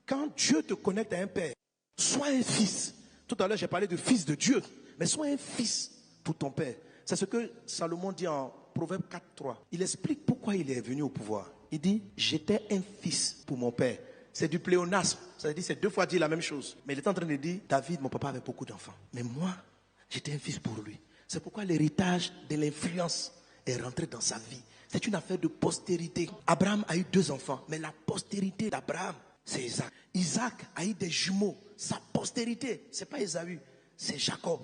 Quand Dieu te connecte à un père, sois un fils. Tout à l'heure, j'ai parlé de fils de Dieu, mais sois un fils pour ton père. C'est ce que Salomon dit en Proverbe 4.3. Il explique pourquoi il est venu au pouvoir. Il dit, j'étais un fils pour mon père. C'est du pléonasme. Ça veut dire, c'est deux fois dit la même chose. Mais il est en train de dire, David, mon papa avait beaucoup d'enfants. Mais moi, j'étais un fils pour lui. C'est pourquoi l'héritage de l'influence est rentré dans sa vie. C'est une affaire de postérité. Abraham a eu 2 enfants, mais la postérité d'Abraham, c'est Isaac. Isaac a eu des jumeaux. Sa postérité, c'est pas Ésaü, c'est Jacob.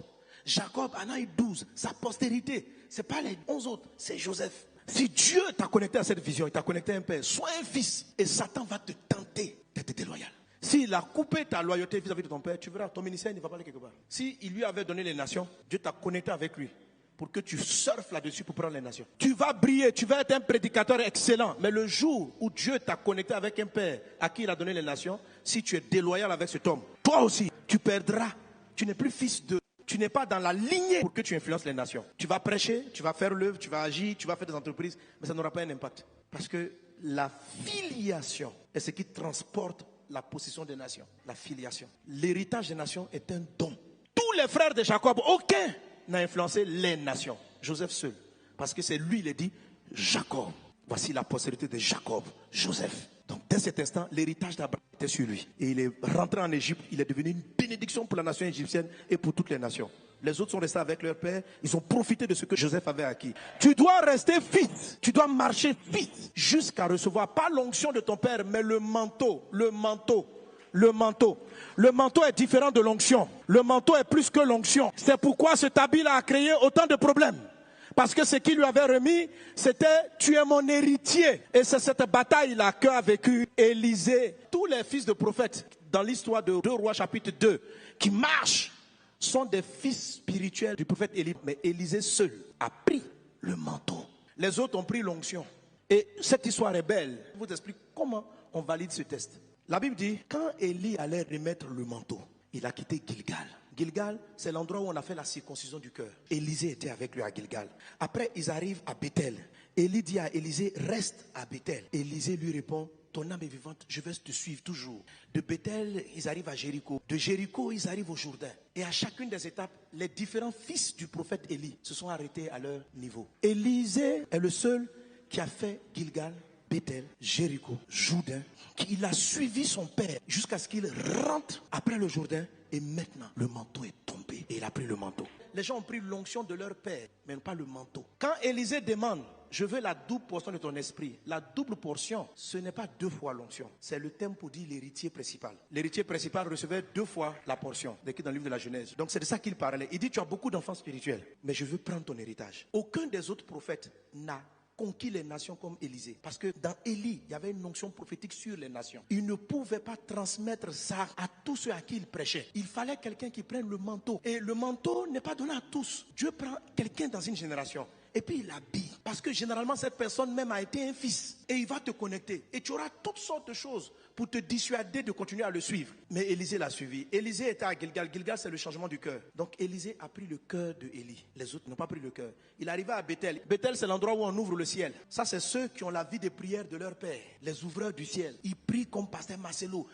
Jacob en a eu 12. Sa postérité, c'est pas les 11 autres, c'est Joseph. Si Dieu t'a connecté à cette vision, il t'a connecté à un père, sois un fils. Et Satan va te tenter d'être déloyal. S'il a coupé ta loyauté vis-à-vis de ton père, tu verras, ton ministère ne va pas aller quelque part. S'il lui avait donné les nations, Dieu t'a connecté avec lui pour que tu surfes là-dessus pour prendre les nations. Tu vas briller, tu vas être un prédicateur excellent. Mais le jour où Dieu t'a connecté avec un père à qui il a donné les nations, si tu es déloyal avec cet homme, toi aussi, tu perdras. Tu n'es plus fils de... Tu n'es pas dans la lignée pour que tu influences les nations. Tu vas prêcher, tu vas faire l'œuvre, tu vas agir, tu vas faire des entreprises, mais ça n'aura pas un impact. Parce que la filiation est ce qui transporte la possession des nations. La filiation. L'héritage des nations est un don. Tous les frères de Jacob, aucun n'a influencé les nations. Joseph seul. Parce que c'est lui, il a dit, Jacob. Voici la postérité de Jacob, Joseph. Donc dès cet instant, l'héritage d'Abraham était sur lui. Et il est rentré en Égypte, il est devenu une bénédiction pour la nation égyptienne et pour toutes les nations. Les autres sont restés avec leur père, ils ont profité de ce que Joseph avait acquis. Tu dois rester vite, tu dois marcher vite jusqu'à recevoir, pas l'onction de ton père, mais le manteau, le manteau. Le manteau. Le manteau est différent de l'onction. Le manteau est plus que l'onction. C'est pourquoi cet habit a créé autant de problèmes. Parce que ce qu'il lui avait remis, c'était « tu es mon héritier ». Et c'est cette bataille-là qu'a vécu Élisée. Tous les fils de prophètes dans l'histoire de 2 Rois chapitre 2 qui marchent sont des fils spirituels du prophète Élie. Mais Élisée seul a pris le manteau. Les autres ont pris l'onction. Et cette histoire est belle. Je vous explique comment on valide ce test. La Bible dit, quand Élie allait remettre le manteau, il a quitté Gilgal. Gilgal, c'est l'endroit où on a fait la circoncision du cœur. Élisée était avec lui à Gilgal. Après, ils arrivent à Bethel. Élie dit à Élisée, reste à Bethel. Élisée lui répond, ton âme est vivante, je vais te suivre toujours. De Bethel, ils arrivent à Jéricho. De Jéricho, ils arrivent au Jourdain. Et à chacune des étapes, les différents fils du prophète Élie se sont arrêtés à leur niveau. Élisée est le seul qui a fait Gilgal, Bethel, Jéricho, Jourdain. Il a suivi son père jusqu'à ce qu'il rentre après le Jourdain. Et maintenant, le manteau est tombé. Et il a pris le manteau. Les gens ont pris l'onction de leur père, mais pas le manteau. Quand Élisée demande, je veux la double portion de ton esprit. La double portion, ce n'est pas 2 fois l'onction. C'est le terme pour dire l'héritier principal. L'héritier principal recevait 2 fois la portion, décrit dans le livre de la Genèse. Donc c'est de ça qu'il parlait. Il dit, tu as beaucoup d'enfants spirituels, mais je veux prendre ton héritage. Aucun des autres prophètes n'a conquis les nations comme Élisée. Parce que dans Élie, il y avait une onction prophétique sur les nations. Il ne pouvait pas transmettre ça à tous ceux à qui il prêchait. Il fallait quelqu'un qui prenne le manteau. Et le manteau n'est pas donné à tous. Dieu prend quelqu'un dans une génération et puis il l'habille. Parce que généralement, cette personne même a été un fils. Et il va te connecter. Et tu auras toutes sortes de choses pour te dissuader de continuer à le suivre. Mais Élisée l'a suivi. Élisée était à Gilgal. Gilgal, c'est le changement du cœur. Donc Élisée a pris le cœur de Élie. Les autres n'ont pas pris le cœur. Il arriva à Bethel. Bethel, c'est l'endroit où on ouvre le ciel. Ça, c'est ceux qui ont la vie de prière de leur père. Les ouvreurs du ciel. Ils prient comme Pasteur Marcelo.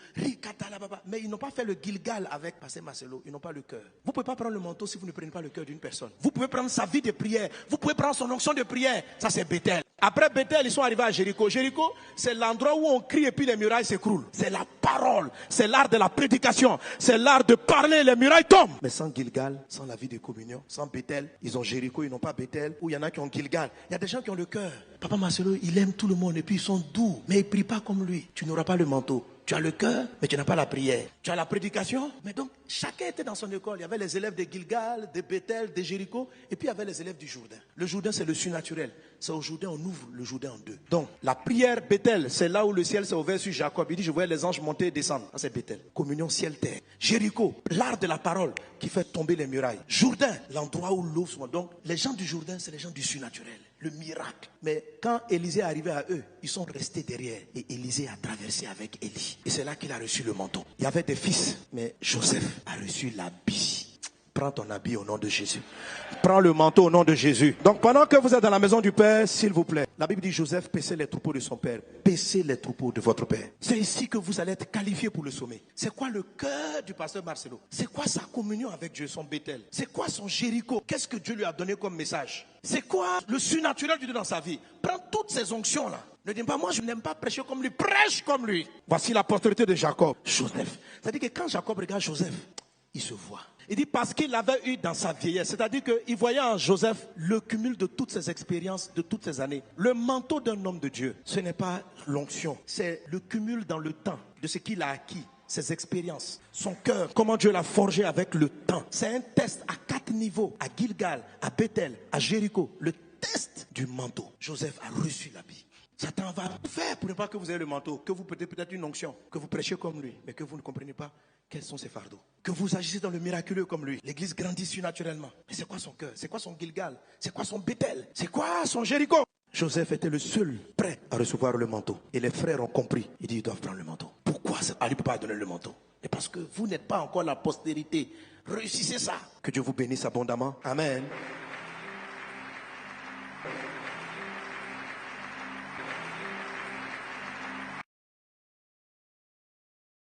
Mais ils n'ont pas fait le Gilgal avec Pasteur Marcelo. Ils n'ont pas le cœur. Vous ne pouvez pas prendre le manteau si vous ne prenez pas le cœur d'une personne. Vous pouvez prendre sa vie de prière. Vous pouvez prendre son onction de prière. Ça, c'est Bethel. Après Bethel, ils sont arrivés à Jéricho. Jéricho, c'est l'endroit où on crie et puis les murailles s'écroulent. C'est la parole. C'est l'art de la prédication. C'est l'art de parler, les murailles tombent. Mais sans Gilgal, sans la vie de communion, sans Bethel, ils ont Jéricho, ils n'ont pas Bethel. Ou il y en a qui ont Gilgal. Il y a des gens qui ont le cœur. Papa Marcelo, il aime tout le monde et puis ils sont doux. Mais ils ne prient pas comme lui. Tu n'auras pas le manteau. Tu as le cœur, mais tu n'as pas la prière. Tu as la prédication, mais donc chacun était dans son école. Il y avait les élèves de Gilgal, de Bethel, de Jéricho, et puis il y avait les élèves du Jourdain. Le Jourdain, c'est le surnaturel. C'est au Jourdain, on ouvre le Jourdain en 2. Donc, la prière Bethel, c'est là où le ciel s'est ouvert sur Jacob. Il dit, je voyais les anges monter et descendre. Ça, c'est Bethel. Communion ciel-terre. Jéricho, l'art de la parole qui fait tomber les murailles. Jourdain, l'endroit où l'eau se... Donc, les gens du Jourdain, c'est les gens du surnaturel. Le miracle. Mais quand Élisée est arrivé à eux, ils sont restés derrière. Et Élisée a traversé avec Élie. Et c'est là qu'il a reçu le manteau. Il y avait des fils, mais Joseph a reçu l'habit. Prends ton habit au nom de Jésus. Prends le manteau au nom de Jésus. Donc pendant que vous êtes dans la maison du Père, s'il vous plaît, la Bible dit Joseph paissait les troupeaux de son père. Paissez les troupeaux de votre père. C'est ici que vous allez être qualifié pour le sommet. C'est quoi le cœur du pasteur Marcelo? C'est quoi sa communion avec Dieu, son Bethel? C'est quoi son Jéricho? Qu'est-ce que Dieu lui a donné comme message? C'est quoi le surnaturel de Dieu dans sa vie? Prends toutes ces onctions-là. Ne dis pas, moi je n'aime pas prêcher comme lui, prêche comme lui. Voici la postérité de Jacob. Joseph. C'est-à-dire que quand Jacob regarde Joseph, il se voit. Il dit parce qu'il l'avait eu dans sa vieillesse. C'est-à-dire qu'il voyait en Joseph le cumul de toutes ses expériences, de toutes ces années. Le manteau d'un homme de Dieu, ce n'est pas l'onction. C'est le cumul dans le temps de ce qu'il a acquis. Ses expériences, son cœur, comment Dieu l'a forgé avec le temps. C'est un test à 4 niveaux. À Gilgal, à Bethel, à Jéricho. Le test du manteau. Joseph a reçu l'habit. Satan va tout faire pour ne pas que vous ayez le manteau, que vous portez peut-être une onction, que vous prêchez comme lui, mais que vous ne comprenez pas quels sont ses fardeaux. Que vous agissez dans le miraculeux comme lui. L'église grandit surnaturellement. Mais c'est quoi son cœur? C'est quoi son Gilgal? C'est quoi son Bethel? C'est quoi son Jéricho? Joseph était le seul prêt à recevoir le manteau. Et les frères ont compris. Ils disent ils doivent prendre le manteau. Pourquoi Ali ne peut pas donner le manteau? Mais parce que vous n'êtes pas encore la postérité. Réussissez ça. Que Dieu vous bénisse abondamment. Amen.